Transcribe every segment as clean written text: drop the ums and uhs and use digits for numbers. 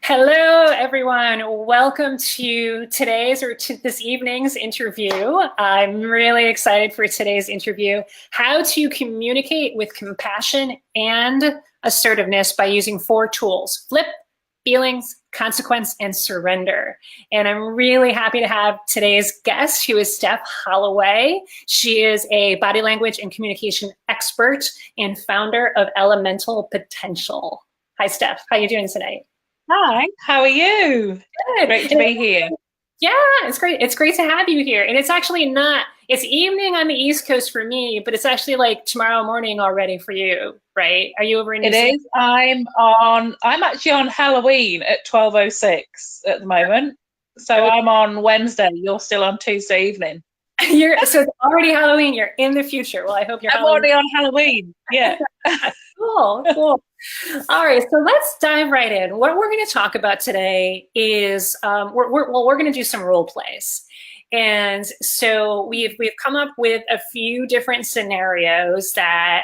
Hello, everyone. Welcome to today's or to this evening's interview. I'm really excited for today's interview. How to communicate with compassion and assertiveness by using 4 tools: flip, feelings, consequence, and surrender. And I'm really happy to have today's guest, who is Steph Holloway. She is a body language and communication expert and founder of Elemental Potential. Hi, Steph. How are you doing tonight? Hi, how are you? Good. Great to be here. Yeah, it's great. It's great to have you here. And it's actually not, it's evening on the East Coast for me, but it's actually like tomorrow morning already for you, right? Are you over in New It Zealand? is. I'm actually on Halloween at 12:06 at the moment. So Okay. I'm on Wednesday. You're still on Tuesday evening. So it's already Halloween. You're in the future. Well, I hope your I'm Halloween. already on Halloween. Yeah. Cool, cool. All right, so let's dive right in. What we're going to talk about today is we're going to do some role plays. And so we've come up with a few different scenarios that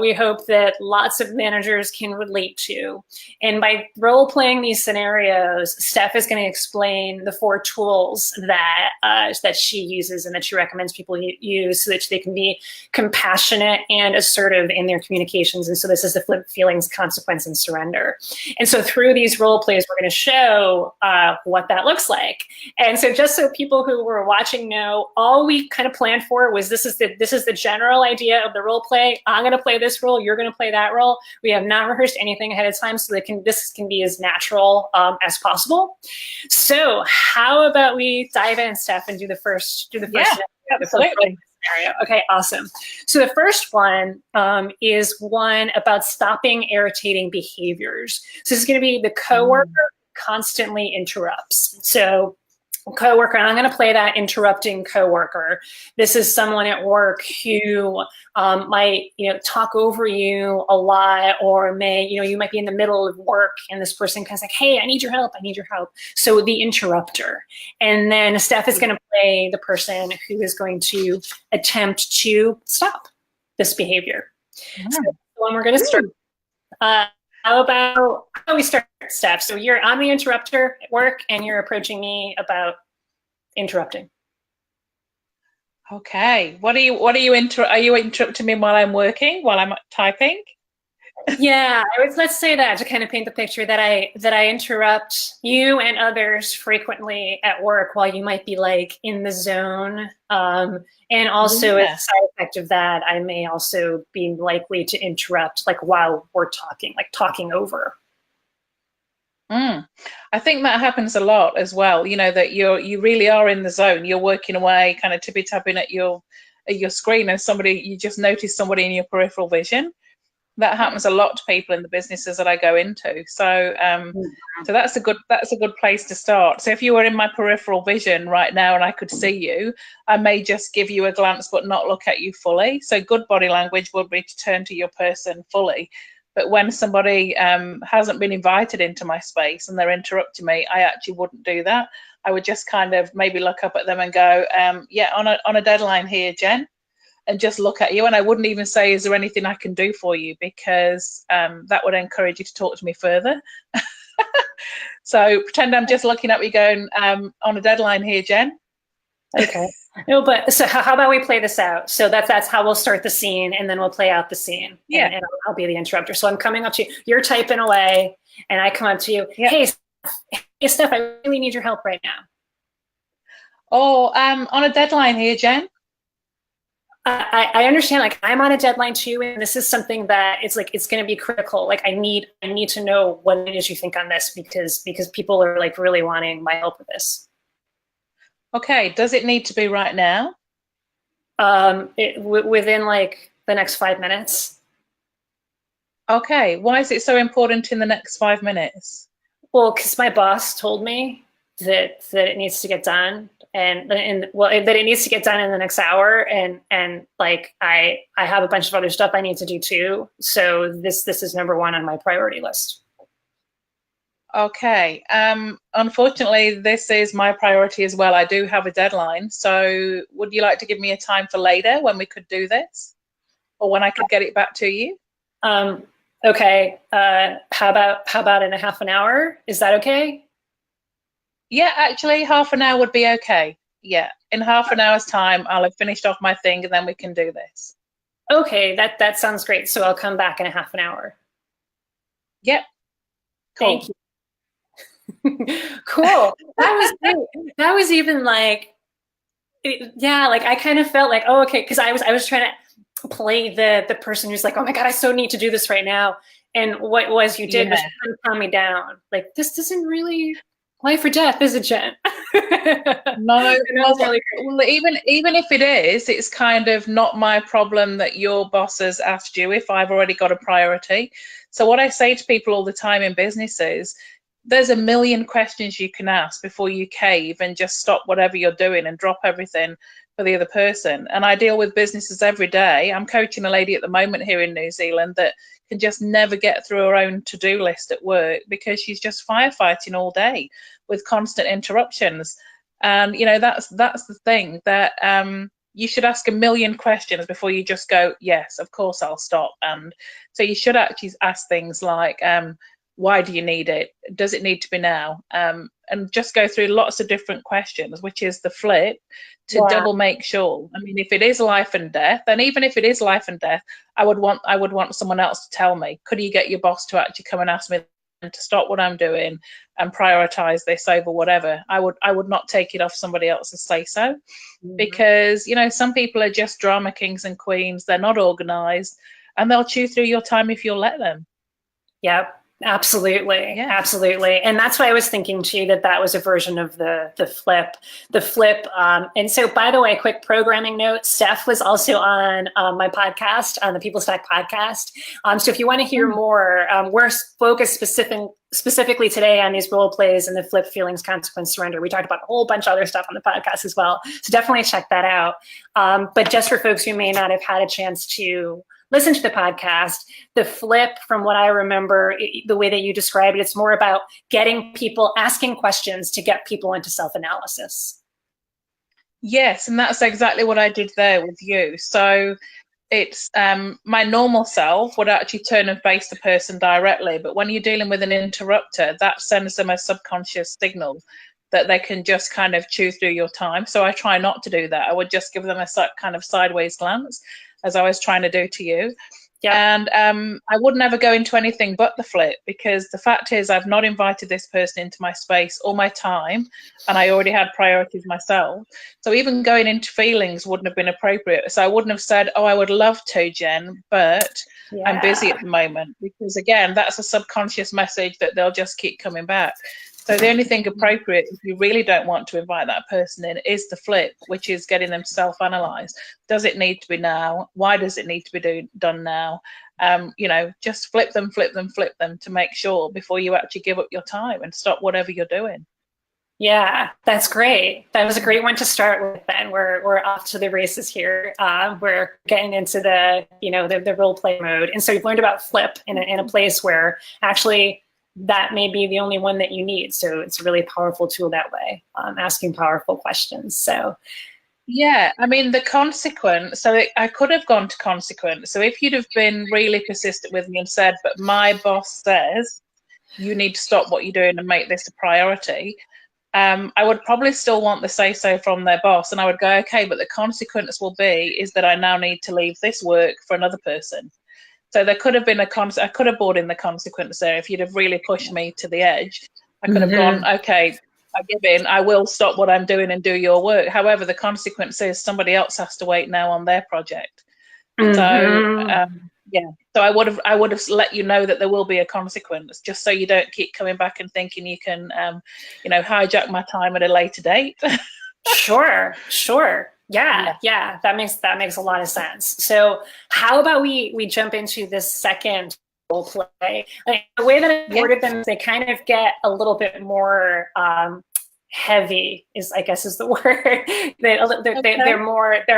we hope that lots of managers can relate to. And by role playing these scenarios, Steph is going to explain the 4 tools that she uses and that she recommends people use so that they can be compassionate and assertive in their communications. And so this is the flip, feelings, consequence, and surrender. And so through these role plays, we're going to show what that looks like. And so just so people who were watching know, all we kind of planned for was this is the general idea of the role play. I'm going to play this role, you're going to play that role. We have not rehearsed anything ahead of time, so that this can be as natural as possible. So how about we dive in, Steph, and do the first Yeah, absolutely. scenario. Okay, awesome. So the first one is one about stopping irritating behaviors. So this is going to be the coworker constantly interrupts. So coworker, and I'm going to play that interrupting coworker. This is someone at work who might, talk over you a lot, or may, you might be in the middle of work and this person kind of like, hey, I need your help. I need your help. So the interrupter. And then Steph is going to play the person who is going to attempt to stop this behavior. So when we're going to start, how about we start, Steph? So I'm the interrupter at work, and you're approaching me about interrupting. Okay. Are you interrupting me while I'm working, while I'm typing? Yeah, let's say that to kind of paint the picture that I interrupt you and others frequently at work while you might be like in the zone. And also as a side effect of that, I may also be likely to interrupt like while we're talking, like talking over. I think that happens a lot as well. That you really are in the zone. You're working away, kind of tippy tapping at your screen, and you just notice somebody in your peripheral vision. That happens a lot to people in the businesses that I go into. So that's a good place to start. So if you were in my peripheral vision right now and I could see you, I may just give you a glance but not look at you fully. So good body language would be to turn to your person fully. But when somebody hasn't been invited into my space and they're interrupting me, I actually wouldn't do that. I would just kind of maybe look up at them and go, yeah, on a deadline here, Jen, and just look at you. And I wouldn't even say, is there anything I can do for you? Because that would encourage you to talk to me further. So pretend I'm just looking at you going, on a deadline here, Jen. Okay. No, but so how about we play this out? So that's how we'll start the scene, and then we'll play out the scene. Yeah. And I'll be the interrupter. So I'm coming up to you. You're typing away, and I come up to you. Yep. Hey, Steph, I really need your help right now. Oh, on a deadline here, Jen. I understand. Like I'm on a deadline too, and this is something that it's going to be critical. Like I need to know what it is you think on this because people are like really wanting my help with this. Okay, does it need to be right now? Within like the next 5 minutes. Okay, why is it so important in the next 5 minutes? Well, because my boss told me that it needs to get done, and that it needs to get done in the next hour, and like I have a bunch of other stuff I need to do too. So this is number 1 on my priority list. Okay. Unfortunately, this is my priority as well. I do have a deadline. So would you like to give me a time for later when we could do this? Or when I could get it back to you? Okay. How about in a half an hour? Is that okay? Yeah, actually, half an hour would be okay. Yeah, in half an hour's time, I'll have finished off my thing, and then we can do this. Okay, that sounds great. So I'll come back in a half an hour. Yep, Thank cool. you. Cool. That was great. That was even like, yeah, like I kind of felt like, oh, okay, because I was trying to play the person who's like, oh my God, I so need to do this right now. And what was you did was Yeah. kind of calm me down. Like, this isn't really life or death, is it, Jen? And No, that was well, really great. well, even if it is, it's kind of not my problem that your boss has asked you if I've already got a priority. So what I say to people all the time in business is, there's a million questions you can ask before you cave and just stop whatever you're doing and drop everything for the other person. And I deal with businesses every day. I'm coaching a lady at the moment here in New Zealand that can just never get through her own to-do list at work because she's just firefighting all day with constant interruptions. And that's the thing that you should ask a million questions before you just go, yes, of course I'll stop. And so you should actually ask things like, why do you need it? Does it need to be now? And just go through lots of different questions, which is the flip to Yeah. double make sure. I mean, if it is life and death, and even if it is life and death, I would want someone else to tell me. Could you get your boss to actually come and ask me to stop what I'm doing and prioritize this over whatever? I would not take it off somebody else's say so, Mhm. because some people are just drama kings and queens. They're not organized, and they'll chew through your time if you'll let them. Yep. Absolutely, Yeah. absolutely, and that's why I was thinking too that that was a version of the flip, the flip. And so, by the way, quick programming note: Steph was also on my podcast, on the People Stack podcast. So, if you want to hear Mm. more, we're focused specifically today on these role plays and the flip, feelings, consequence, surrender. We talked about a whole bunch of other stuff on the podcast as well, so definitely check that out. But just for folks who may not have had a chance to listen to the podcast, the flip, from what I remember, the way that you described it, it's more about getting people asking questions to get people into self-analysis. Yes, and that's exactly what I did there with you. So it's my normal self would actually turn and face the person directly, but when you're dealing with an interrupter, that sends them a subconscious signal that they can just kind of chew through your time. So I try not to do that. I would just give them a kind of sideways glance, as I was trying to do to you. Yep. And I would never go into anything but the flip, because the fact is I've not invited this person into my space or my time, and I already had priorities myself. So even going into feelings wouldn't have been appropriate. So I wouldn't have said, oh, I would love to, Jen, but I'm busy Yeah. at the moment, because again, that's a subconscious message that they'll just keep coming back. So the only thing appropriate, if you really don't want to invite that person in, is the flip, which is getting them to self-analyze. Does it need to be now? Why does it need to be done now? Just flip them to make sure before you actually give up your time and stop whatever you're doing. Yeah, that's great. That was a great one to start with. Then we're off to the races here. We're getting into the role play mode, and so you've learned about flip in a place where actually that may be the only one that you need. So it's a really powerful tool that way, asking powerful questions. So Yeah, I mean, the consequence, so I could have gone to consequence. So if you'd have been really persistent with me and said, but my boss says you need to stop what you're doing and make this a priority, I would probably still want the say so from their boss. And I would go, okay, but the consequence will be is that I now need to leave this work for another person. So there could have been I could have brought in the consequence there. If you'd have really pushed me to the edge, I could have gone, okay, I give in, I will stop what I'm doing and do your work. However, the consequence is somebody else has to wait now on their project. So yeah, so I would have let you know that there will be a consequence, just so you don't keep coming back and thinking you can hijack my time at a later date. Sure. Yeah. That makes a lot of sense. So how about we jump into this second role play? Like, the way that I Yeah. ordered them, they kind of get a little bit more heavy is, I guess, is the word. They're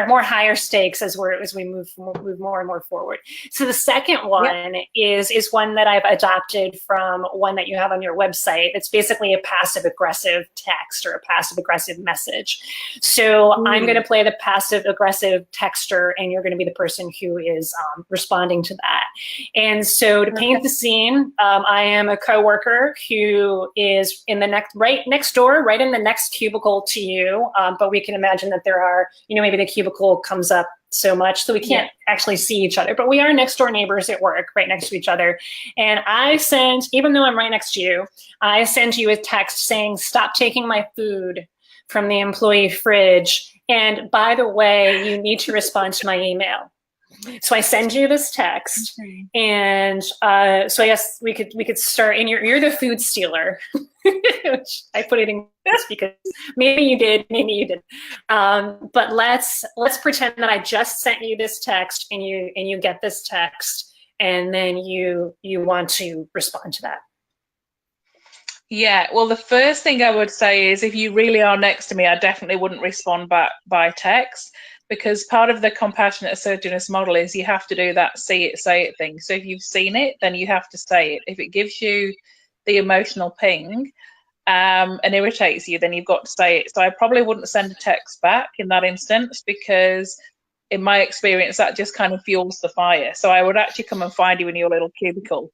more higher stakes as we move more and more forward. So the second one is one that I've adopted from one that you have on your website. It's basically a passive aggressive text or a passive aggressive message. So I'm going to play the passive aggressive texter, and you're going to be the person who is responding to that. And so to paint the scene, I am a coworker who is in the right next door, right in the next cubicle to you. But we can imagine that there are, maybe the cubicle comes up so much so we can't actually see each other, but we are next door neighbors at work, right next to each other. And I send, even though I'm right next to you, I send you a text saying, stop taking my food from the employee fridge. And by the way, you need to respond to my email. So I send you this text, and so I guess we could start. And you're the food stealer, which I put it in because maybe you did, maybe you didn't. But let's pretend that I just sent you this text, and you get this text, and then you want to respond to that. Yeah, well, the first thing I would say is if you really are next to me, I definitely wouldn't respond back by text, because part of the compassionate assertiveness model is you have to do that see it, say it thing. So if you've seen it, then you have to say it. If it gives you the emotional ping and irritates you, then you've got to say it. So I probably wouldn't send a text back in that instance, because in my experience, that just kind of fuels the fire. So I would actually come and find you in your little cubicle.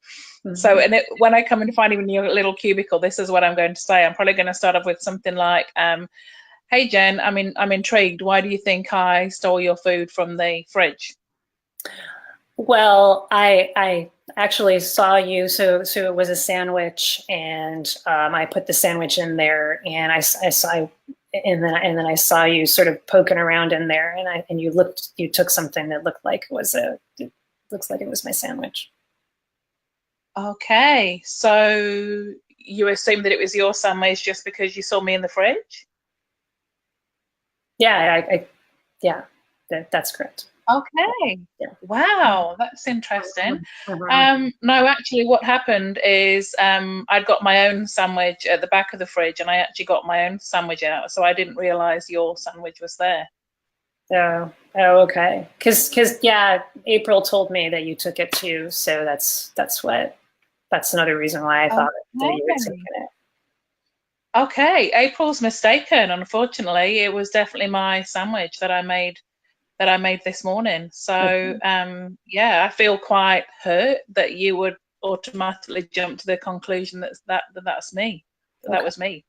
So, when I come and find you in your little cubicle, this is what I'm going to say. I'm probably going to start off with something like, hey, Jen, I'm intrigued. Why do you think I stole your food from the fridge? Well, I actually saw you. So it was a sandwich, and I put the sandwich in there, and I saw, and then I saw you sort of poking around in there, and you took something that looked like it was my sandwich. Okay, so you assume that it was your sandwich just because you saw me in the fridge? Yeah, that's correct. Okay. Yeah. Wow, that's interesting. No, actually, what happened is I'd got my own sandwich at the back of the fridge, and I actually got my own sandwich out, so I didn't realize your sandwich was there. Oh, okay. Because April told me that you took it too, so that's another reason why I thought that you had taken it. Okay, April's mistaken. Unfortunately, it was definitely my sandwich that I made this morning. So I feel quite hurt that you would automatically jump to the conclusion that's me. That was me.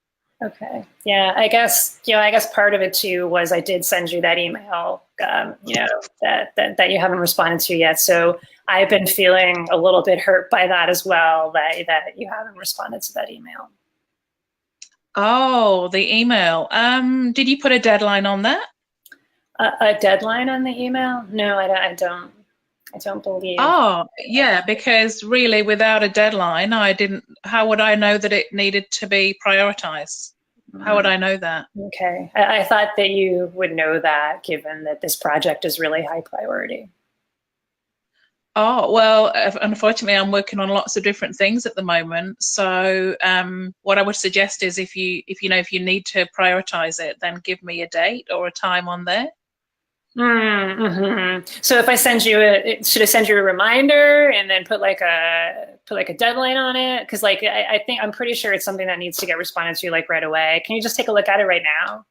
Okay. Yeah, I guess part of it too was I did send you that email, that you haven't responded to yet. So I've been feeling a little bit hurt by that as well, that you haven't responded to that email. Oh, the email. Did you put a deadline on that? A deadline on the email? No, I don't believe. Oh, yeah, because really without a deadline, how would I know that it needed to be prioritized? How would I know that? Okay. I thought that you would know that, given that this project is really high priority. Oh, well, unfortunately, I'm working on lots of different things at the moment. So what I would suggest is if you need to prioritize it, then give me a date or a time on there. So if I send you should I send you a reminder and then put like a deadline on it? Because I'm pretty sure it's something that needs to get responded to like right away. Can you just take a look at it right now?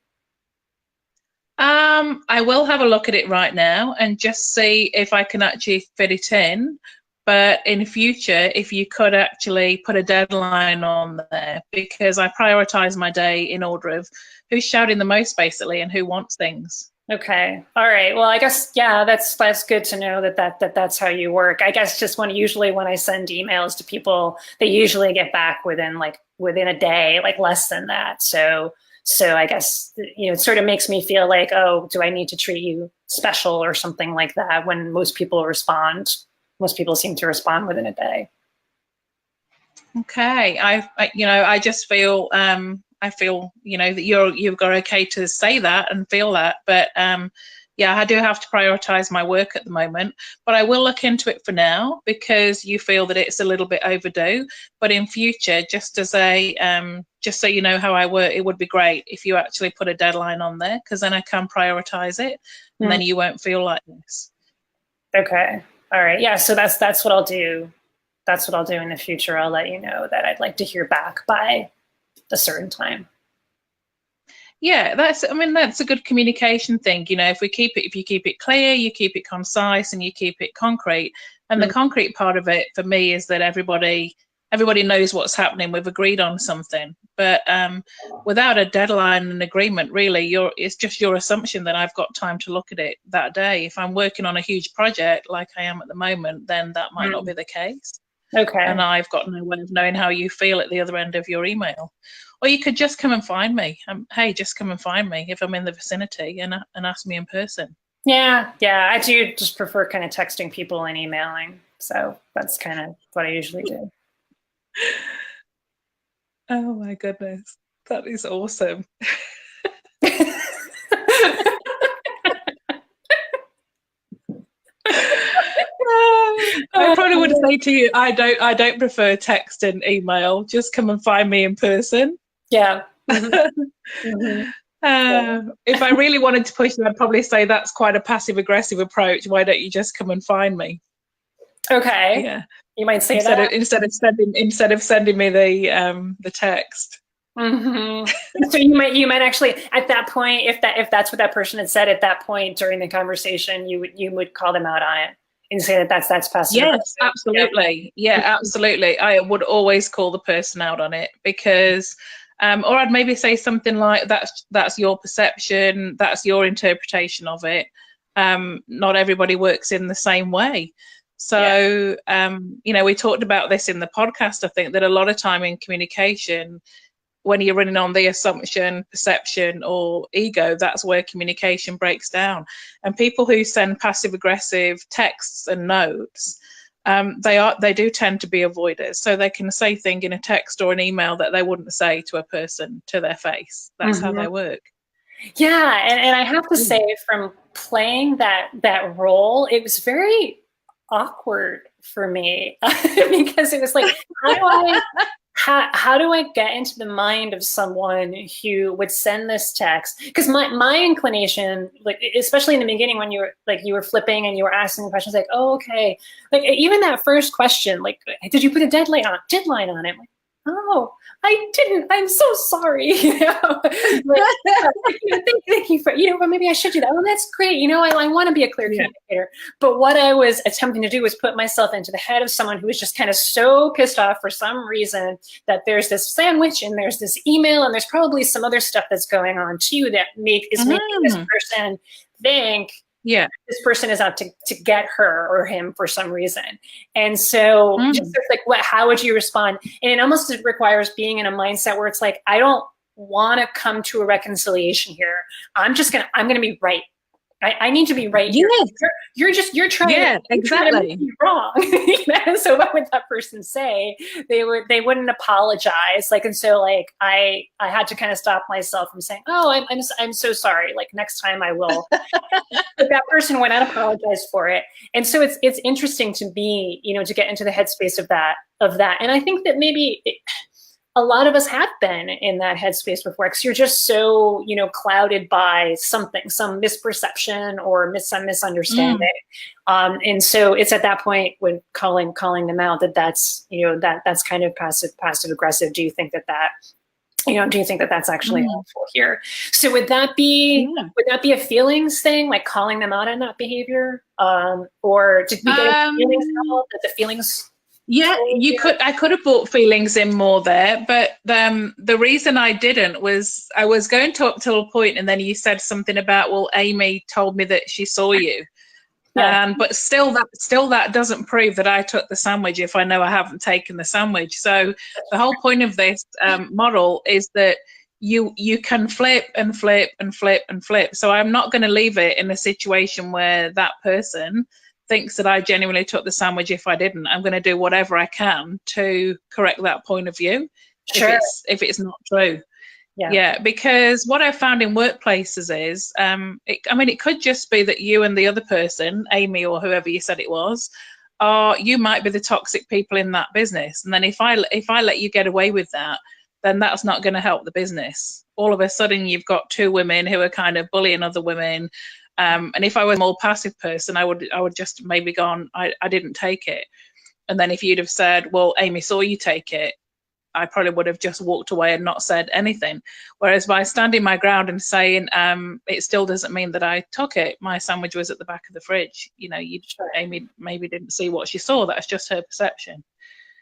I will have a look at it right now and just see if I can actually fit it in. But in future, if you could actually put a deadline on there, because I prioritize my day in order of who's shouting the most, basically, and who wants things. Okay. All right. Well, I guess, that's good to know that's how you work. I guess just usually when I send emails to people, they usually get back within a day, like less than that. So I guess, it sort of makes me feel like, oh, do I need to treat you special or something like that when most people respond? Most people seem to respond within a day. Okay. I just feel, I feel, that you've got okay to say that and feel that. But I do have to prioritize my work at the moment. But I will look into it for now because you feel that it's a little bit overdue. But in future, just as a just so you know how I work, it would be great if you actually put a deadline on there, because then I can prioritize it, and then you won't feel like this. Okay. All right. Yeah. So that's what I'll do. That's what I'll do in the future. I'll let you know that I'd like to hear back by a certain time. Yeah, that's a good communication thing. You know, if you keep it clear, you keep it concise, and you keep it concrete. And the concrete part of it for me is that everybody knows what's happening. We've agreed on something. But without a deadline and agreement, really, it's just your assumption that I've got time to look at it that day. If I'm working on a huge project like I am at the moment, then that might not be the case. Okay. And I've got no way of knowing how you feel at the other end of your email. Or you could just come and find me. Hey, just come and find me if I'm in the vicinity, and ask me in person. Yeah. I do just prefer kind of texting people and emailing. So that's kind of what I usually do. Oh my goodness. That is awesome. I probably would say to you, I don't prefer text and email. Just come and find me in person. Yeah. If I really wanted to push them, I'd probably say that's quite a passive aggressive approach. Why don't you just come and find me? Okay. Yeah. You might say instead of sending me the text. So you might actually at that point, if that's what that person had said at that point during the conversation, you would call them out on it and say that's passive. Yes, absolutely. Yeah, absolutely. I would always call the person out on it, because or I'd maybe say something like, that's your perception, that's your interpretation of it. Not everybody works in the same way. So, you know, we talked about this in the podcast. I think that a lot of time in communication, when you're running on the assumption, perception, or ego, that's where communication breaks down. And people who send passive aggressive texts and notes, they do tend to be avoiders. So they can say things in a text or an email that they wouldn't say to a person to their face. That's how they work. Yeah, and I have to say, from playing that role, it was very awkward for me because it was like, how do I get into the mind of someone who would send this text? Because my inclination, like especially in the beginning when you were flipping and you were asking questions like, oh, okay, like even that first question, like, did you put a deadline on it? I'm like, oh, I didn't. I'm so sorry. You know, thank you for, but maybe I should do that. Oh, that's great. I want to be a clear communicator. But what I was attempting to do was put myself into the head of someone who was just kind of so pissed off for some reason that there's this sandwich and there's this email and there's probably some other stuff that's going on too that is making this person think, this person is out to get her or him for some reason. And so just like, how would you respond? And it almost requires being in a mindset where it's like, I don't want to come to a reconciliation here. I'm going to be right. I need to be right here. You're trying to make me wrong. So what would that person say? They wouldn't apologize. And so I had to kind of stop myself from saying, oh, I'm so sorry. Next time I will. But that person went out, apologized for it. And so it's interesting to be, to get into the headspace of that. And I think that maybe a lot of us have been in that headspace before, because you're just so, clouded by something, some misperception or some misunderstanding. And so it's at that point when calling them out that's kind of passive aggressive. Do you think that that's actually helpful here? So would that be a feelings thing, like calling them out on that behavior? Or did we get feelings involved, that the feelings? Yeah, I could have brought feelings in more there, but the reason I didn't was I was going to up till a point, and then you said something about, well, Amy told me that she saw you. But still that doesn't prove that I took the sandwich if I know I haven't taken the sandwich. So the whole point of this model is that you can flip and flip and flip and flip. So I'm not going to leave it in a situation where that person thinks that I genuinely took the sandwich if I didn't. I'm going to do whatever I can to correct that point of view. Sure. If it's not true. Yeah, because what I've found in workplaces is, it could just be that you and the other person, Amy or whoever you said it was, you might be the toxic people in that business. And then if I let you get away with that, then that's not going to help the business. All of a sudden, you've got two women who are kind of bullying other women. And if I was a more passive person, I would just maybe gone, I didn't take it. And then if you'd have said, well, Amy saw you take it, I probably would have just walked away and not said anything. Whereas by standing my ground and saying, it still doesn't mean that I took it. My sandwich was at the back of the fridge. You know, Amy maybe didn't see what she saw. That's just her perception.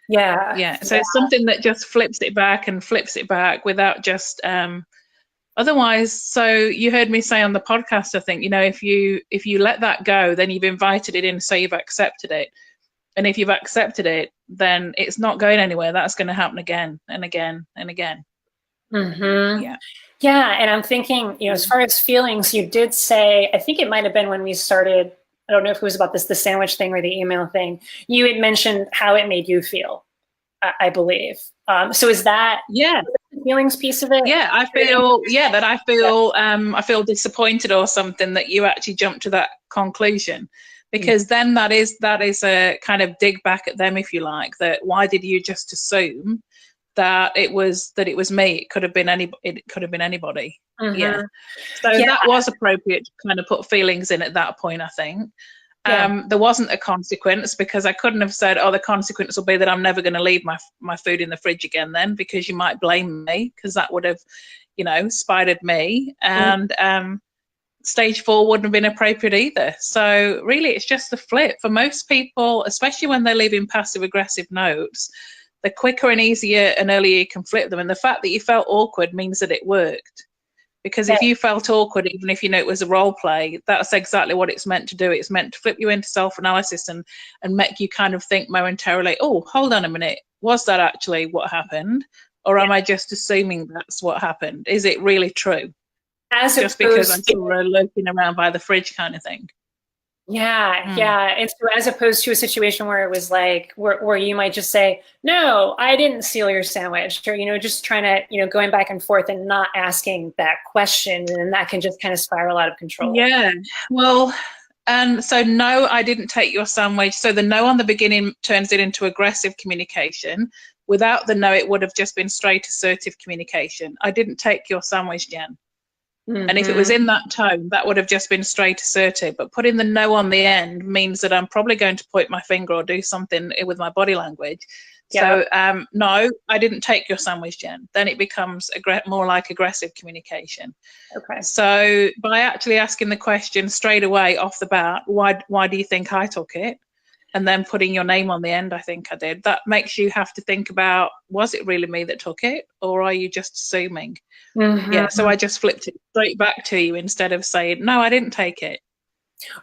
Yeah. So it's something that just flips it back without just otherwise. So you heard me say on the podcast, I think, you know, if you let that go, then you've invited it in, so you've accepted it. And if you've accepted it, then it's not going anywhere. That's going to happen again and again and again. Mm-hmm. Yeah. And I'm thinking, you know, as far as feelings, you did say, I think it might have been when we started, I don't know if it was about the sandwich thing or the email thing, you had mentioned how it made you feel, I believe. So is that the feelings piece of it? Yeah, I feel I feel disappointed or something that you actually jumped to that conclusion, because then that is a kind of dig back at them, if you like, that why did you just assume that it was me? It could have been anybody. Mm-hmm. Yeah. So that was appropriate to kind of put feelings in at that point, I think. There wasn't a consequence, because I couldn't have said, oh, the consequence will be that I'm never going to leave my food in the fridge again then, because you might blame me, because that would have, you know, spidered me. And stage 4 wouldn't have been appropriate either. So really it's just the flip. For most people, especially when they're leaving passive aggressive notes, the quicker and easier and earlier you can flip them. And the fact that you felt awkward means that it worked. Because if you felt awkward, even if you know it was a role play, that's exactly what it's meant to do. It's meant to flip you into self-analysis and make you kind of think momentarily, oh, hold on a minute, was that actually what happened? Or am I just assuming that's what happened? Is it really true? Just because I'm sort of lurking around by the fridge kind of thing. Yeah. And so as opposed to a situation where it was like, where you might just say, no, I didn't steal your sandwich, or, you know, just trying to, you know, going back and forth and not asking that question. And that can just kind of spiral out of control. Yeah. Well, and so no, I didn't take your sandwich. So the no on the beginning turns it into aggressive communication. Without the no, it would have just been straight assertive communication. I didn't take your sandwich, Jen. Mm-hmm. And if it was in that tone, that would have just been straight assertive. But putting the no on the end means that I'm probably going to point my finger or do something with my body language. Yeah. So no, I didn't take your sandwich, Jen. Then it becomes more like aggressive communication. Okay. So by actually asking the question straight away off the bat, why do you think I took it? And then putting your name on the end, I think I did. That makes you have to think about, was it really me that took it? Or are you just assuming? Mm-hmm. Yeah, so I just flipped it straight back to you instead of saying, no, I didn't take it.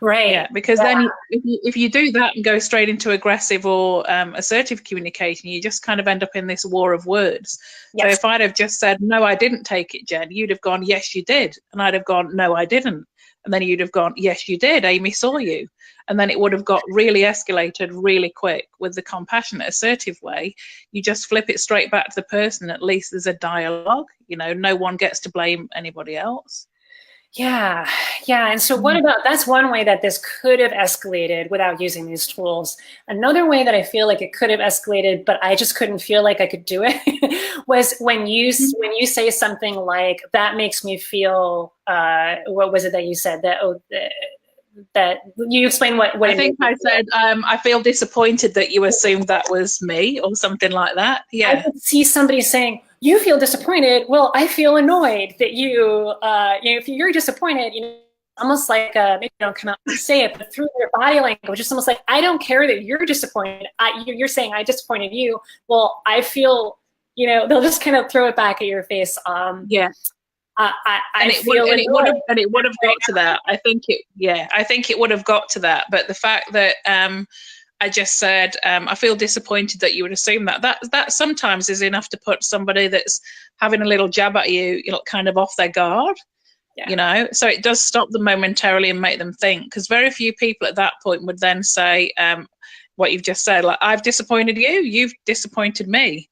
Right. Yeah, because then if you do that and go straight into aggressive or assertive communication, you just kind of end up in this war of words. Yes. So if I'd have just said, no, I didn't take it, Jen, you'd have gone, yes, you did. And I'd have gone, no, I didn't. And then you'd have gone, yes, you did. Amy saw you. And then it would have got really escalated really quick. With the compassionate, assertive way, you just flip it straight back to the person. At least there's a dialogue. You know, no one gets to blame anybody else. Yeah. And so what about, that's one way that this could have escalated without using these tools. Another way that I feel like it could have escalated, but I just couldn't feel like I could do it, was when you say something like, that makes me feel, what was it that you said? That you explain what I think I said, I feel disappointed that you assumed that was me, or something like that. Yeah. I could see somebody saying, you feel disappointed. Well, I feel annoyed that you know, if you're disappointed, you know, almost like, maybe they don't come out and say it, but through their body language, it's almost like, I don't care that you're disappointed. You're saying I disappointed you. Well, I feel, you know, they'll just kind of throw it back at your face. Yeah. It would have got to that. I think it would have got to that. But the fact that I just said, I feel disappointed that you would assume that sometimes is enough to put somebody that's having a little jab at you, you know, kind of off their guard. Yeah. You know, so it does stop them momentarily and make them think, because very few people at that point would then say what you've just said, like, I've disappointed you, you've disappointed me.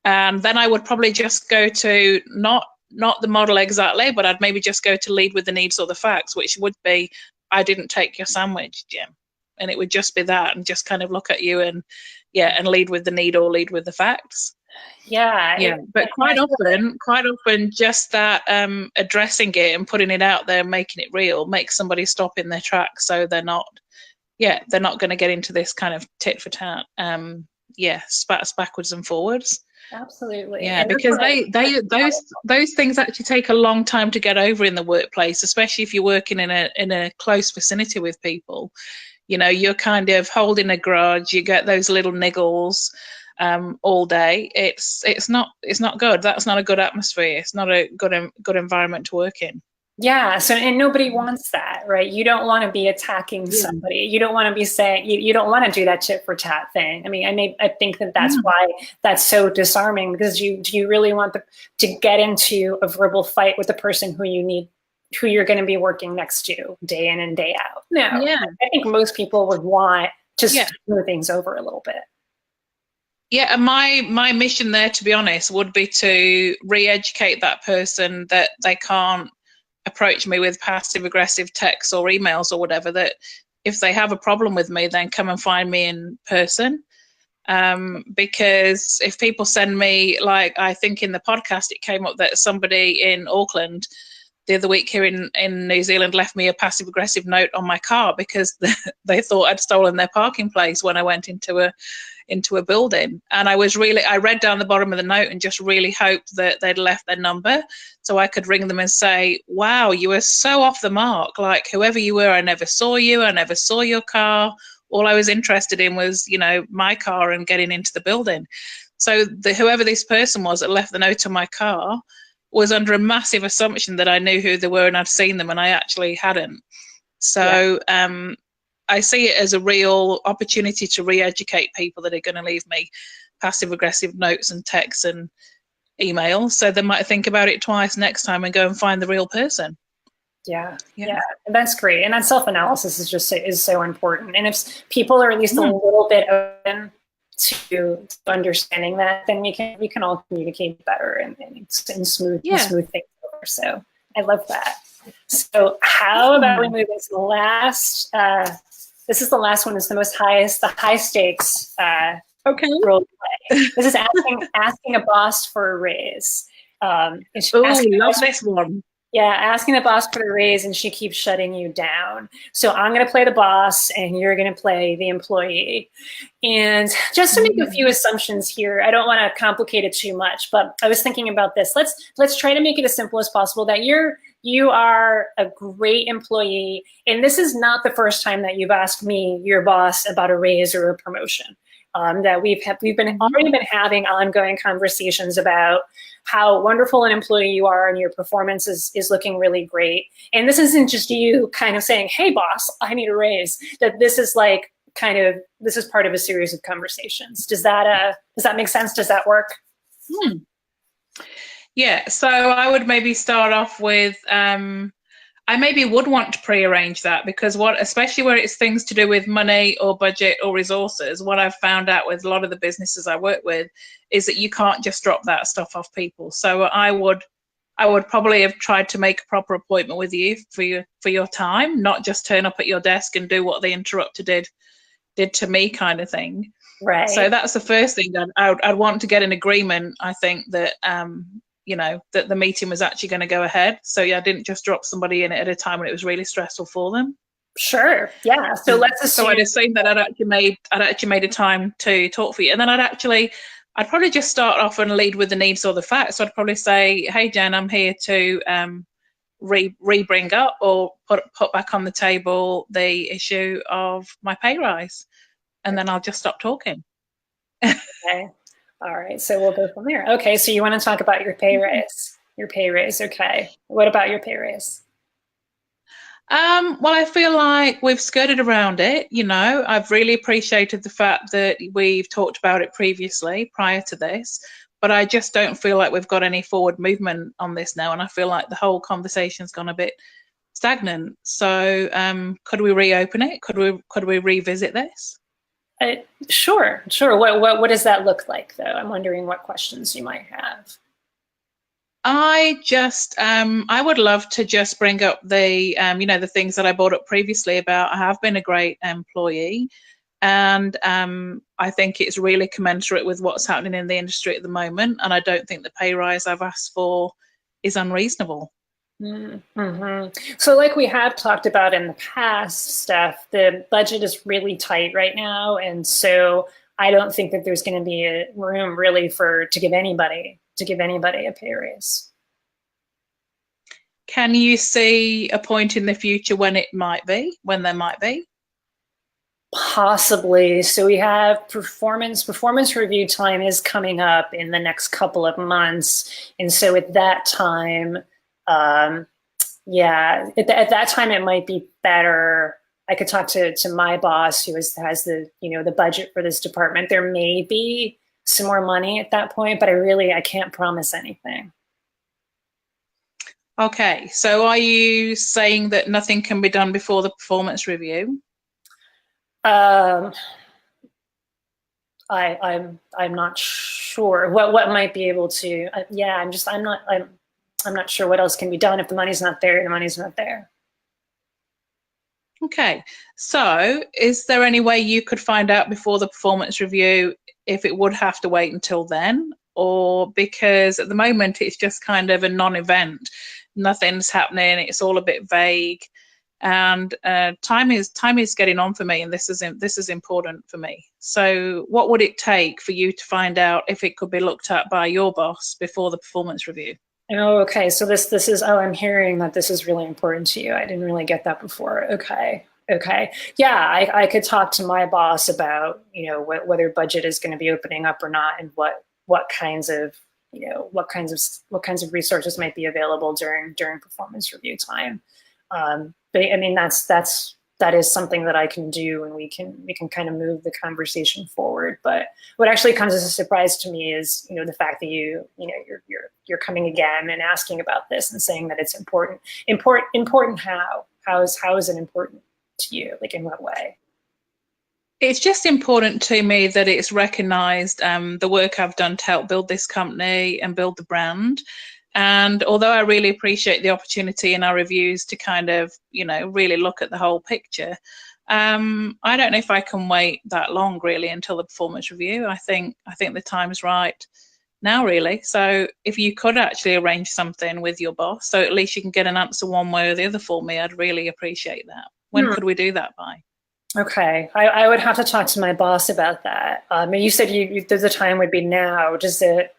And then I would probably just go to not the model exactly, but I'd maybe just go to lead with the needs or the facts, which would be, I didn't take your sandwich, Jim. And it would just be that, and just kind of look at you and lead with the need or lead with the facts. Yeah. Yeah, but quite often, just that addressing it and putting it out there, making it real, makes somebody stop in their tracks, so they're not going to get into this kind of tit for tat. Spats backwards and forwards. Absolutely. Yeah, And that's because what those things actually take a long time to get over in the workplace, especially if you're working in a close vicinity with people. You know, you're kind of holding a grudge. You get those little niggles all day. It's not good. That's not a good atmosphere. It's not a good environment to work in. Yeah. So, and nobody wants that, right? You don't want to be attacking Yeah. somebody. You don't want to be saying, you don't want to do that tit for tat thing. I mean, I think that that's why that's so disarming, because do you really want to get into a verbal fight with the person who you're going to be working next to day in and day out? No. Yeah. I think most people would want to smooth things over a little bit. Yeah, and my mission there, to be honest, would be to re-educate that person that they can't approach me with passive aggressive texts or emails or whatever, that if they have a problem with me, then come and find me in person. Because if people send me, like, I think in the podcast it came up that somebody in Auckland the other week here in New Zealand left me a passive aggressive note on my car because they thought I'd stolen their parking place when I went into a building. And I read down the bottom of the note and just really hoped that they'd left their number so I could ring them and say, wow, you were so off the mark. Like, whoever you were, I never saw you. I never saw your car. All I was interested in was, my car and getting into the building. So whoever this person was that left the note on my car was under a massive assumption that I knew who they were and I'd seen them, and I actually hadn't. So I see it as a real opportunity to re-educate people that are going to leave me passive-aggressive notes and texts and emails, so they might think about it twice next time and go and find the real person. Yeah. And that's great. And that self-analysis is so important. And if people are at least a little bit open to understanding that, then we can all communicate better and smooth things over. So I love that. So how about we move into the last? This is the last one. It's the high stakes role play. This is asking a boss for a raise. Love this one. Yeah, asking the boss for the raise, and she keeps shutting you down. So I'm going to play the boss, and you're going to play the employee. And just to make a few assumptions here, I don't want to complicate it too much, but I was thinking about this. Let's try to make it as simple as possible. That you are a great employee, and this is not the first time that you've asked me, your boss, about a raise or a promotion. That we've already been having ongoing conversations about how wonderful an employee you are and your performance is looking really great. And this isn't just you kind of saying, hey boss, I need a raise. That this is like this is part of a series of conversations. Does that make sense? Does that work? Yeah, so I would maybe start off with I maybe would want to pre-arrange that, because especially where it's things to do with money or budget or resources, what I've found out with a lot of the businesses I work with is that you can't just drop that stuff off people. So I would probably have tried to make a proper appointment with you for your time, not just turn up at your desk and do what the interrupter did to me kind of thing. Right. So that's the first thing that I'd want to get an agreement. I think that that the meeting was actually going to go ahead. So I didn't just drop somebody in at a time when it was really stressful for them. Sure. Yeah. So let's assume. So I'd assume that I'd actually made a time to talk for you, and then I'd probably just start off and lead with the needs or the facts. So I'd probably say, hey Jen, I'm here to bring up or put back on the table the issue of my pay rise, and then I'll just stop talking. Okay. All right, so we'll go from there. Okay, so you want to talk about your pay raise. Your pay raise, okay. What about your pay raise? Well, I feel like we've skirted around it. I've really appreciated the fact that we've talked about it previously, prior to this, but I just don't feel like we've got any forward movement on this now, and I feel like the whole conversation's gone a bit stagnant. So could we reopen it? Could we revisit this? Sure. What does that look like, though? I'm wondering what questions you might have. I would love to just bring up the the things that I brought up previously about I have been a great employee, And I think it's really commensurate with what's happening in the industry at the moment. And I don't think the pay rise I've asked for is unreasonable. Mm-hmm. So like we have talked about in the past, Steph, the budget is really tight right now. And so I don't think that there's going to be a room really to give anybody a pay raise. Can you see a point in the future when there might be? Possibly. So we have performance review time is coming up in the next couple of months. And so at that time, at that time it might be better. I could talk to my boss who has the, the budget for this department. There may be some more money at that point, but I can't promise anything. Okay, so are you saying that nothing can be done before the performance review? I'm not sure what might be able to. I'm not sure what else can be done if the money's not there. The money's not there. Okay, so is there any way you could find out before the performance review if it would have to wait until then, or because at the moment it's just kind of a non-event, nothing's happening, it's all a bit vague, and time is getting on for me, and this is important for me. So what would it take for you to find out if it could be looked at by your boss before the performance review? Oh, okay. So this is, I'm hearing that this is really important to you. I didn't really get that before. Okay. Yeah, I could talk to my boss about, whether budget is going to be opening up or not, and what kinds of resources might be available during performance review time. But I mean, that is something that I can do, and we can kind of move the conversation forward. But what actually comes as a surprise to me is, the fact that you're coming again and asking about this and saying that it's important. Important how? How is it important to you? Like, in what way? It's just important to me that it's recognized, the work I've done to help build this company and build the brand. And although I really appreciate the opportunity in our reviews to kind of, really look at the whole picture, I don't know if I can wait that long really until the performance review. I think the time's right now, really. So if you could actually arrange something with your boss, so at least you can get an answer one way or the other for me, I'd really appreciate that. When could we do that by? Okay, I would have to talk to my boss about that. You said the time would be now. Is there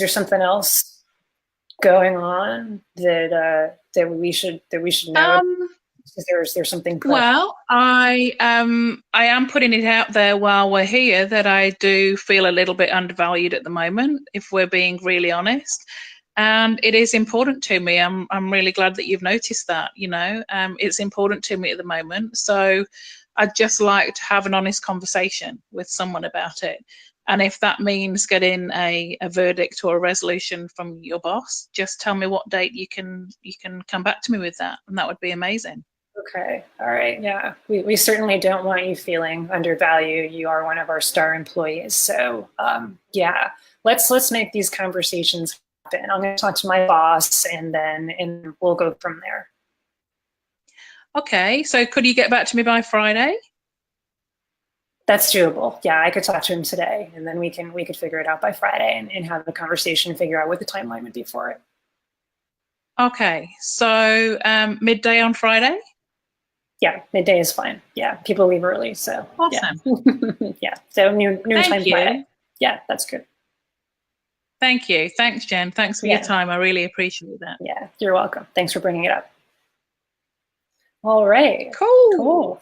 something else going on that we should know? Is there something? Well, I am putting it out there while we're here that I do feel a little bit undervalued at the moment, if we're being really honest. And it is important to me. I'm really glad that you've noticed that. It's important to me at the moment. So I'd just like to have an honest conversation with someone about it. And if that means getting a verdict or a resolution from your boss, just tell me what date you can come back to me with that, and that would be amazing. Okay. All right. Yeah. We certainly don't want you feeling undervalued. You are one of our star employees. So yeah, let's make these conversations happen. I'm going to talk to my boss, and we'll go from there. Okay. So could you get back to me by Friday? That's doable. Yeah, I could talk to him today, and then we could figure it out by Friday and have the conversation, figure out what the timeline would be for it. Okay, so midday on Friday? Yeah, midday is fine. Yeah, people leave early, so awesome. Yeah, yeah. So noon time Friday. Yeah, that's good. Thank you. Thanks, Jen. Thanks for your time. I really appreciate that. Yeah, you're welcome. Thanks for bringing it up. All right. Cool.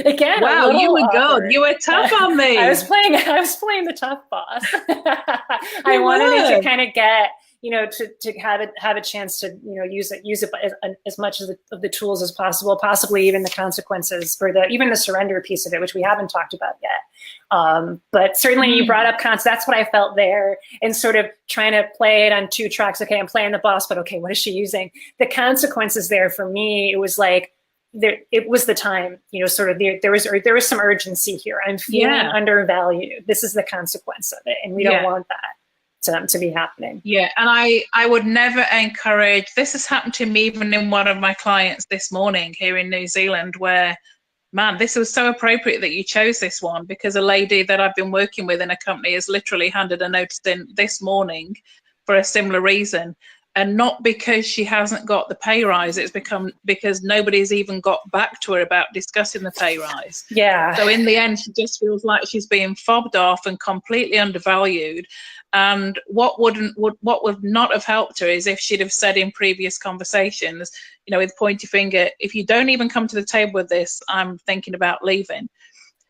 Again, wow, you were good. You were tough on me. I was playing the tough boss. I wanted it to kind of get, to have a chance to, use it as much of the tools as possible, possibly even the consequences for even the surrender piece of it, which we haven't talked about yet. But certainly you brought up that's what I felt there, and sort of trying to play it on two tracks. Okay, I'm playing the boss, but okay, what is she using? The consequences there for me, it was like, it was the time, sort of there was some urgency here. I'm feeling undervalued. This is the consequence of it, and we don't want that to be happening. Yeah, and I would never encourage, this has happened to me even in one of my clients this morning here in New Zealand, where man, this was so appropriate that you chose this one, because a lady that I've been working with in a company has literally handed a notice in this morning for a similar reason. And not because she hasn't got the pay rise, it's become because nobody's even got back to her about discussing the pay rise. Yeah. So in the end, she just feels like she's being fobbed off and completely undervalued. And what would not have helped her is if she'd have said in previous conversations, you know, with pointy finger, if you don't even come to the table with this, I'm thinking about leaving.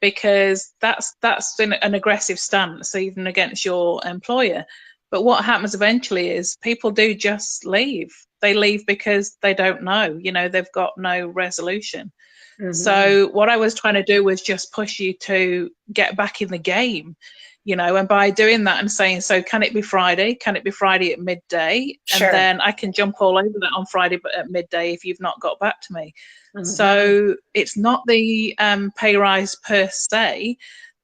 Because that's an aggressive stance, even against your employer. But what happens eventually is people do just leave. They leave because they don't know, you know, they've got no resolution. Mm-hmm. So what I was trying to do was just push you to get back in the game, you know, and by doing that and saying, so can it be Friday? Can it be Friday at midday? Sure. And then I can jump all over that on Friday but at midday if you've not got back to me. Mm-hmm. So it's not the pay rise per se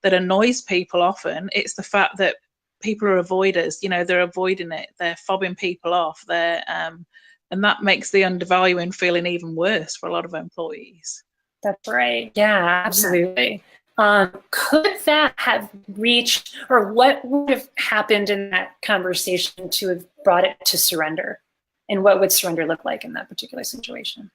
that annoys people often. It's the fact that people are avoiders, you know, they're avoiding it, they're fobbing people off, and that makes the undervaluing feeling even worse for a lot of employees. That's right. Yeah, absolutely. Could that have reached, or what would have happened in that conversation to have brought it to surrender? And what would surrender look like in that particular situation?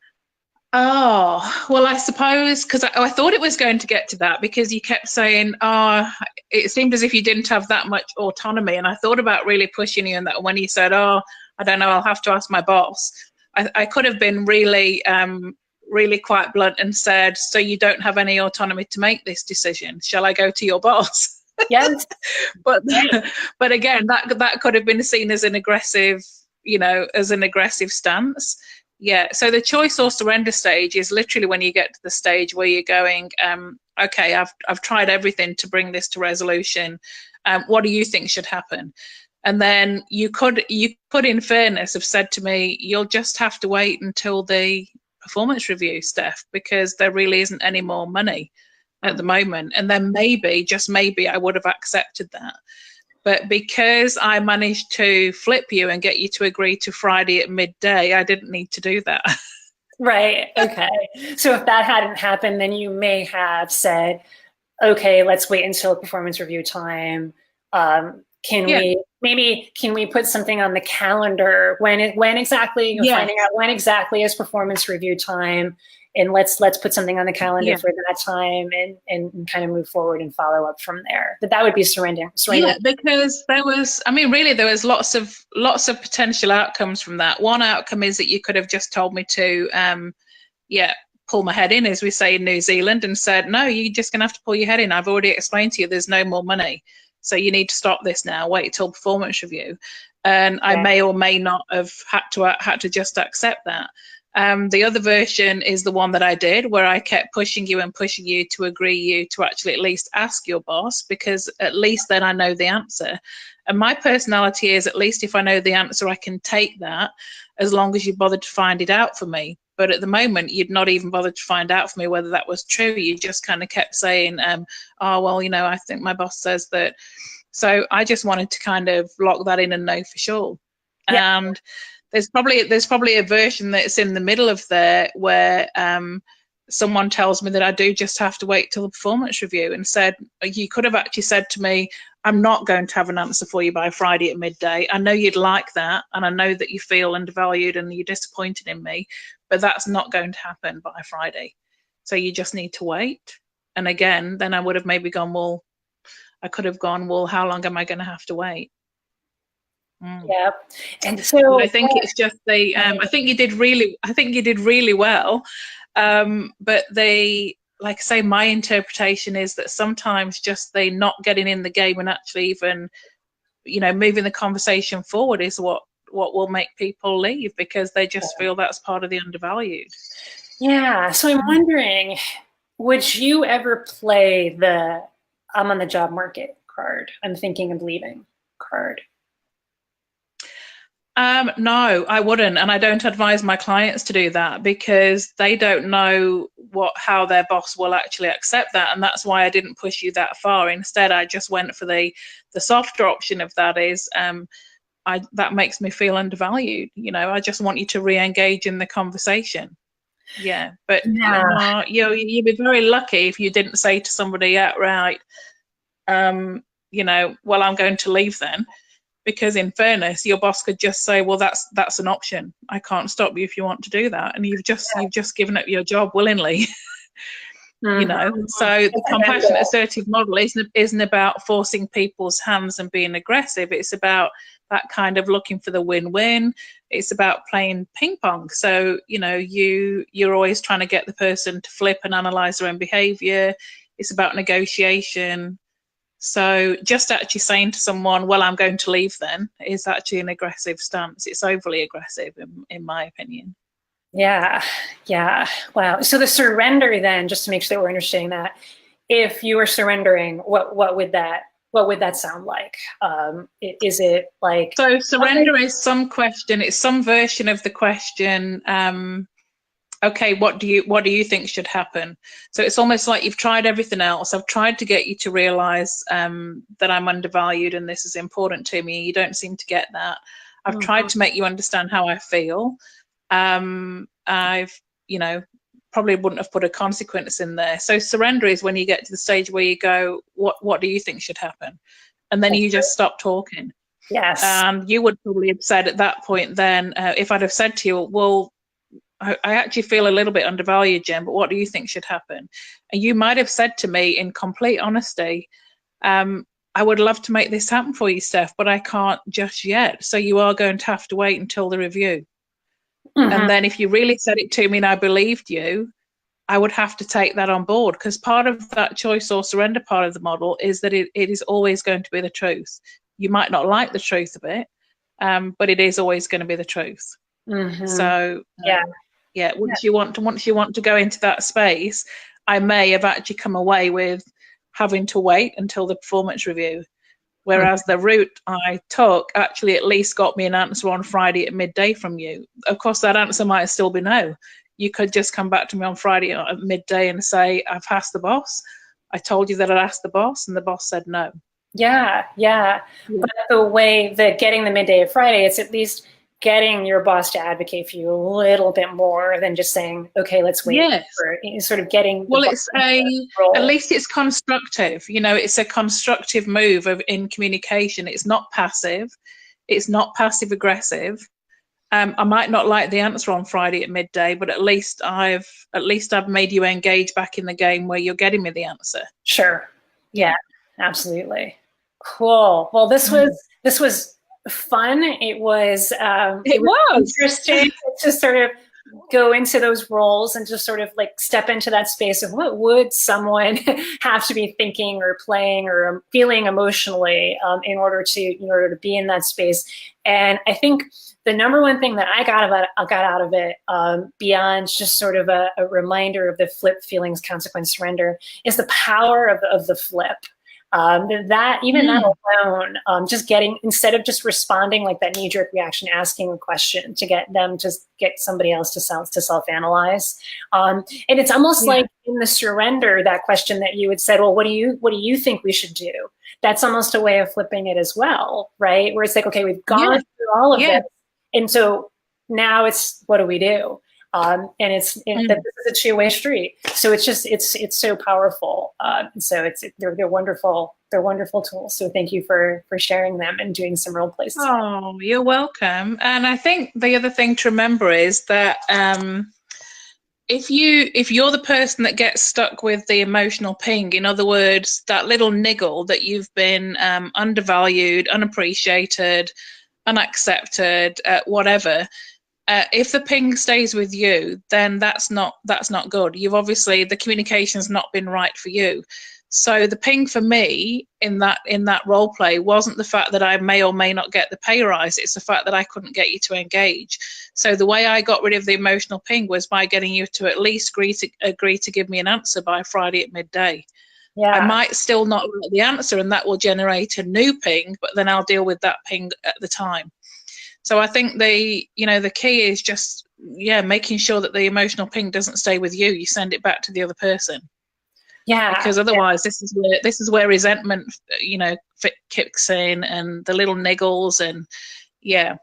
Oh, well, I suppose, because I thought it was going to get to that, because you kept saying, oh, it seemed as if you didn't have that much autonomy. And I thought about really pushing you in that when you said, oh, I don't know, I'll have to ask my boss. I could have been really, really quite blunt and said, so you don't have any autonomy to make this decision. Shall I go to your boss? Yes. But again, that could have been seen as an aggressive, you know, as an aggressive stance. Yeah, so the choice or surrender stage is literally when you get to the stage where you're going, okay, I've tried everything to bring this to resolution. What do you think should happen? And then you could, in fairness, have said to me, you'll just have to wait until the performance review, Steph, because there really isn't any more money at the moment. And then maybe, just maybe, I would have accepted that. But because I managed to flip you and get you to agree to Friday at midday, I didn't need to do that. Right. Okay. So if that hadn't happened, then you may have said, okay, let's wait until performance review time. Can we put something on the calendar when exactly you're finding out when exactly is performance review time, and let's put something on the calendar for that time and kind of move forward and follow up from there. That would be surrender. Yeah, because there was lots of potential outcomes from that. One outcome is that you could have just told me to pull my head in, as we say in New Zealand, and said, no, you're just gonna have to pull your head in. I've already explained to you there's no more money. So you need to stop this now, wait till performance review. And I may or may not have had to just accept that. The other version is the one that I did, where I kept pushing you to agree you to actually at least ask your boss, because at least then I know the answer. And my personality is, at least if I know the answer, I can take that, as long as you bothered to find it out for me. But at the moment, you'd not even bothered to find out for me whether that was true. You just kind of kept saying, oh, well, you know, I think my boss says that. So I just wanted to kind of lock that in and know for sure. Yeah. And there's probably a version that's in the middle of there where someone tells me that I do just have to wait till the performance review, and said, you could have actually said to me, I'm not going to have an answer for you by Friday at midday. I know you'd like that, and I know that you feel undervalued and you're disappointed in me, but that's not going to happen by Friday. So you just need to wait. And again, then I would have maybe gone, well, I could have gone, well, how long am I going to have to wait? Yeah, and so I think it's just I think you did really well, but like I say, my interpretation is that sometimes just they not getting in the game and actually even, you know, moving the conversation forward is what will make people leave, because they just feel that's part of the undervalued. Yeah, so I'm wondering, would you ever play the I'm on the job market card, I'm thinking of leaving card? No, I wouldn't, and I don't advise my clients to do that, because they don't know how their boss will actually accept that, and that's why I didn't push you that far. Instead, I just went for the softer option of that is, that makes me feel undervalued. You know, I just want you to re-engage in the conversation. Yeah, but Yeah. you'd be very lucky if you didn't say to somebody outright, well, I'm going to leave then. Because in fairness, your boss could just say, well, that's an option. I can't stop you if you want to do that. And you've just given up your job willingly. So the compassionate assertive model isn't about forcing people's hands and being aggressive. It's about that kind of looking for the win-win. It's about playing ping pong. So you're always trying to get the person to flip and analyze their own behavior. It's about negotiation. So just actually saying to someone, well, I'm going to leave then, is actually an aggressive stance. It's overly aggressive in my opinion. Yeah. Yeah. Wow. So the surrender then, just to make sure that we're understanding that, if you were surrendering, what would that sound like? Is it like, so surrender is some question, it's some version of the question, okay, what do you think should happen? So it's almost like you've tried everything else. I've tried to get you to realize that I'm undervalued and this is important to me. You don't seem to get that. I've tried to make you understand how I feel. I've probably wouldn't have put a consequence in there. So surrender is when you get to the stage where you go, what do you think should happen? And then you just stop talking. yes. And you would probably have said at that point then, if I'd have said to you, well, I actually feel a little bit undervalued, Jen, but what do you think should happen? And you might have said to me in complete honesty, I would love to make this happen for you, Steph, but I can't just yet. So you are going to have to wait until the review. And then if you really said it to me and I believed you, I would have to take that on board, because part of that choice or surrender part of the model is that it is always going to be the truth. You might not like the truth of it, but it is always going to be the truth. So once you want to go into that space, I may have actually come away with having to wait until the performance review, whereas the route I took actually at least got me an answer on Friday at midday from you. Of course, that answer might still be no. You could just come back to me on Friday at midday and say, I've asked the boss. I told you that I'd asked the boss and the boss said no. Yeah. But the way that getting the midday of Friday, it's at least getting your boss to advocate for you a little bit more than just saying, okay, let's wait. Yes. For sort of getting. Well, at least it's constructive. It's a constructive move in communication. It's not passive. It's not passive aggressive. I might not like the answer on Friday at midday, but at least I've made you engage back in the game where you're getting me the answer. Sure. Yeah, absolutely. Cool. Well, this was fun. It was interesting to sort of go into those roles and just sort of like step into that space of what would someone have to be thinking or playing or feeling emotionally in order to be in that space. And I think the number one thing that I got out of it, beyond just sort of a reminder of the flip, feelings, consequence, surrender, is the power of the flip. That alone, just getting, instead of just responding like that knee-jerk reaction, asking a question to get them to get somebody else to self-analyze. And it's almost like in the surrender, that question that you had said, well, what do you think we should do? That's almost a way of flipping it as well, right? Where it's like, okay, we've gone through all of this. And so now it's, what do we do? And this is a two-way street. So it's so powerful. So they're wonderful. They're wonderful tools. So thank you for sharing them and doing some role plays. Oh, you're welcome. And I think the other thing to remember is that if you're the person that gets stuck with the emotional ping, in other words, that little niggle that you've been undervalued, unappreciated, unaccepted, whatever. If the ping stays with you, then that's not good. You've obviously, the communication's not been right for you. So the ping for me in that role play wasn't the fact that I may or may not get the pay rise. It's the fact that I couldn't get you to engage. So the way I got rid of the emotional ping was by getting you to at least agree to give me an answer by Friday at midday. I might still not like the answer, and that will generate a new ping, but then I'll deal with that ping at the time. So I think the key is just, making sure that the emotional ping doesn't stay with you. You send it back to the other person. Yeah. Because otherwise this is where resentment, kicks in, and the little niggles and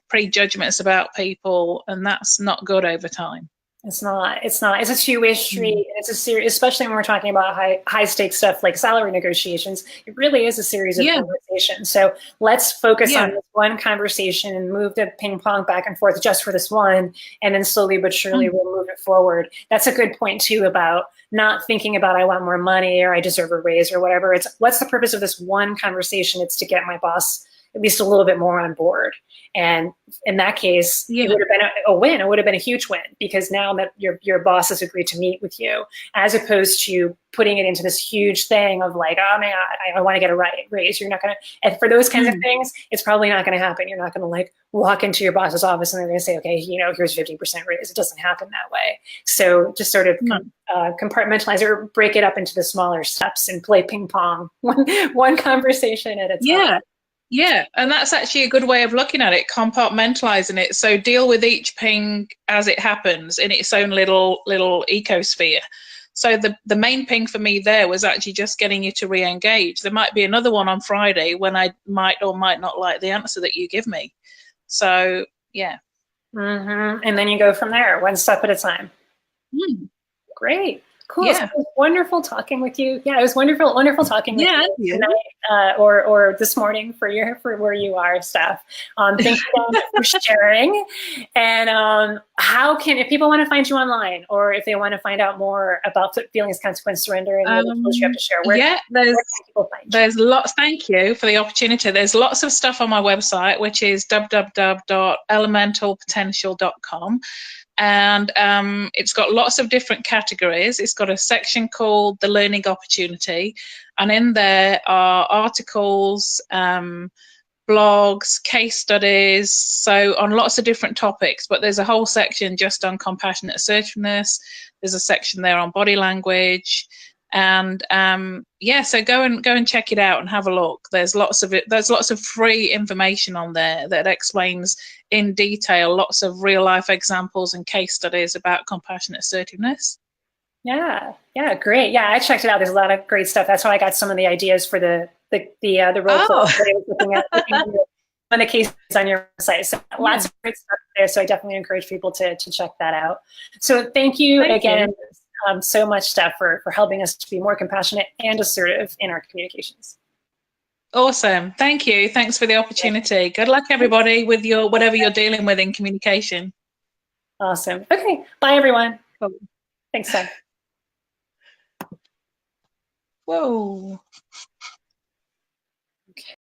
prejudgments about people, and that's not good over time. It's not. It's not. It's a two-way street. Mm. It's a series, especially when we're talking about high stakes stuff like salary negotiations. It really is a series of Yeah, conversations. So let's focus on yeah. this one conversation and move the ping pong back and forth just for this one, and then slowly but surely Mm. we'll move it forward. That's a good point too about not thinking about I want more money or I deserve a raise or whatever. It's what's the purpose of this one conversation? It's to get my boss at least a little bit more on board. And in that case, it Yeah. would have been a win. It would have been a huge win because now that your boss has agreed to meet with you, as opposed to putting it into this huge thing of like, oh man, I want to get a raise. You're not going to, and for those kinds of things, it's probably not going to happen. You're not going to like walk into your boss's office and they're going to say, okay, here's 50% raise. It doesn't happen that way. So just sort of compartmentalize or break it up into the smaller steps and play ping pong, one conversation at a time. Yeah. Yeah, and that's actually a good way of looking at it, compartmentalizing it. So deal with each ping as it happens in its own little ecosphere. So the main ping for me there was actually just getting you to re-engage. There might be another one on Friday when I might or might not like the answer that you give me. So yeah. And then you go from there, one step at a time. Great. Cool. Yeah. So it was wonderful talking with you. Yeah, it was wonderful talking with you tonight, or this morning for where you are, Steph. Thanks again for sharing. And if people want to find you online, or if they want to find out more about feelings, consequence, surrender, and the tools you have to share, where can people find you? There's lots. Thank you for the opportunity. There's lots of stuff on my website, which is www.elementalpotential.com. And it's got lots of different categories. It's got a section called the learning opportunity, and in there are articles, blogs, case studies, so on lots of different topics. But there's a whole section just on compassionate assertiveness. There's a section there on body language, and so go and check it out and have a look. There's lots of it. There's lots of free information on there that explains in detail lots of real life examples and case studies about compassionate assertiveness. Yeah, great. Yeah, I checked it out. There's a lot of great stuff. That's how I got some of the ideas for the role play that I was looking at on the cases on your website. So lots of great stuff there. So I definitely encourage people to check that out. So thank you again so much, Steph, for helping us to be more compassionate and assertive in our communications. Awesome. Thank you. Thanks for the opportunity. Good luck, everybody, with your whatever you're dealing with in communication. Awesome. Okay. Bye, everyone. Thanks, Steph. Whoa.